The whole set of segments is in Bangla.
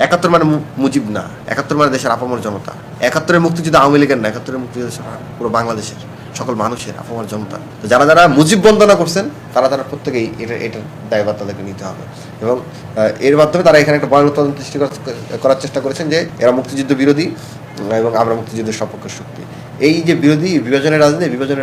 71 মানে মুজিব না, 71 মানে দেশের আপামর জনতা। 71-এর মুক্তিযুদ্ধ আওয়ামী লীগের না, 71-এর মুক্তিযুদ্ধ পুরো বাংলাদেশের সকল মানুষের আপামর জনতা। তো যারা যারা মুজিব বন্দনা করছেন তারা প্রত্যেকেই এটার দায়ভার তাদেরকে নিতে হবে। এবং এর মাধ্যমে তারা এখানে একটা ভয়ানক তদন্ত সৃষ্টি করার চেষ্টা করেছেন যে এরা মুক্তিযুদ্ধ বিরোধী এবং আমরা মুক্তিযুদ্ধের সপক্ষের শক্তি। এই যে বিভাজনের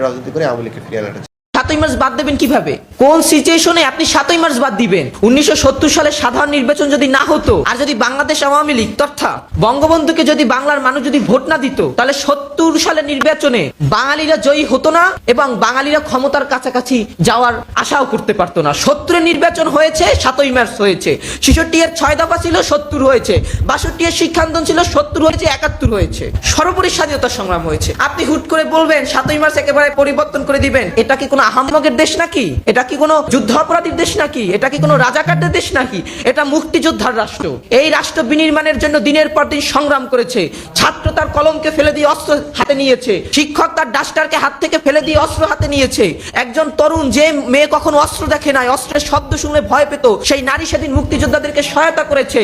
রাজনীতি করে আওয়ামী লীগকে ফিরিয়ে আনাটা। 7ই মার্চ বাদ দেবেন কিভাবে? কোন সিচুয়েশনে আপনি 7ই মার্চ বাদ দিবেন? 1970 সালে সাধারণ নির্বাচন যদি না হতো, আর যদি বাংলাদেশ আওয়ামী লীগ তথা বঙ্গবন্ধুকে যদি বাংলার মানুষ যদি ভোট না দিত, তাহলে 70 সালের নির্বাচনে বাঙালিরা জয়ী হতো না এবং বাঙালিরা ক্ষমতার কাছাকাছি যাওয়ার আশাও করতে পারতো না। 70-এর নির্বাচন হয়েছে, 7ই মার্চ হয়েছে। 66-এর 6 দফা ছিল, 70 হয়েছে। 62-এর শিক্ষা আন্দোলন ছিল, 70 হয়েছে, 71 হয়েছে। সর্বোপরি স্বাধীনতা সংগ্রাম হয়েছে। আপনি হুট করে বলবেন 7ই মার্চ একেবারে পরিবর্তন করে দিবেন। এটা কি কোনো আহাম্মকের দেশ নাকি? এটা কি কোনো যুদ্ধ অপরাধীর দেশ নাকি? এটা কি কোনো রাজাকারদের দেশ নাকি? এটা মুক্তিযোদ্ধার রাষ্ট্র। এই রাষ্ট্র বিনির্মাণের জন্য দিনের পর দিন সংগ্রাম করেছে। ছাত্র তার কলমকে ফেলে দিয়ে অস্ত্র হাতে নিয়েছে, শিক্ষক তার ডাস্টারকে হাত থেকে ফেলে দিয়ে অস্ত্র হাতে নিয়েছে। একজন তরুণ যে মেয়ে কখনো অস্ত্র দেখে নাই, অস্ত্রের শব্দ শুনলে ভয় পেত, সেই নারী সেদিন মুক্তিযোদ্ধাদেরকে সহায়তা করেছে।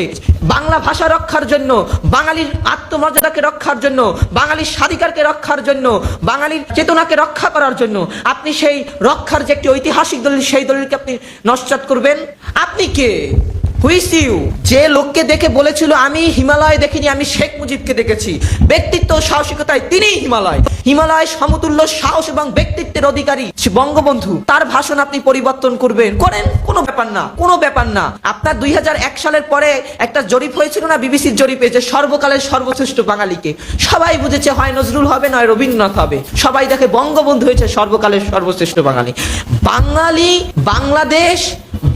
বাংলা ভাষা রক্ষার জন্য, বাঙালির আত্মমর্যাদাকে রক্ষার জন্য, বাঙালির স্বাধিকারকে রক্ষার জন্য, বাঙালির চেতনাকে রক্ষা করার জন্য আপনি সেই রক্ষার যে একটি ঐতিহাসিক দলিল, সেই দলিলকে আপনি নস্যাৎ করবেন? আপনি কে? হুইস ইউ? যে লোককে দেখে বলেছিল আমি হিমালয় দেখিনি, আমি শেখ মুজিবকে দেখেছি, ব্যক্তিত্ব সাহসিকতায় তিনিই হিমালয় সমতুল্য সাহস এবং ব্যক্তিত্বের অধিকারী বঙ্গবন্ধু, তার ভাষণ আপনি পরিবর্তন করেন? কোনো ব্যাপার না। আপনার 2001 সালের পরে একটা জরিপ হয়েছিল না, বিবিসির জরিপে, যে সর্বকালের সর্বশ্রেষ্ঠ বাঙালিকে সবাই বুঝেছে হয় নজরুল হবে নয় রবীন্দ্রনাথ হবে। সবাই দেখে বঙ্গবন্ধু হয়েছে সর্বকালের সর্বশ্রেষ্ঠ বাঙালি। বাংলাদেশ,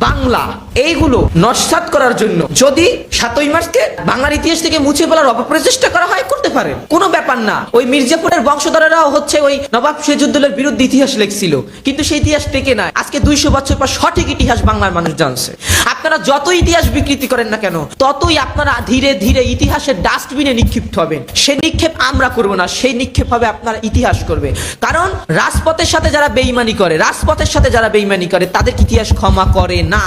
বাংলা, এইগুলো নস্যাৎ করার জন্য যদি 7ই মার্চকে বাংলার ইতিহাস থেকে মুছে ফেলার অপপ্রচেষ্টা করা হয়, করতে পারেন, কোনো ব্যাপার না। ওই মির্জাপুরের বংশধরেরাও হচ্ছে ওই নবাব সিরাজউদ্দৌলার বিরুদ্ধে ইতিহাস লিখছিল, কিন্তু সেই ইতিহাস টেকে নাই। আজকে 200 বছর পর সঠিক ইতিহাস বাংলার মানুষ জানছে। আপনারা যত ইতিহাস বিকৃতি করেন না কেন, ততই আপনারা ধীরে ধীরে ইতিহাসের ডাস্টবিনে নিক্ষিপ্ত হবেন। সেই নিক্ষেপ আমরা করব না, সেই নিক্ষেপ হবে আপনার ইতিহাস করবে। কারণ রাজপথের সাথে যারা বেঈমানি করে তাদের ইতিহাস ক্ষমা করে না।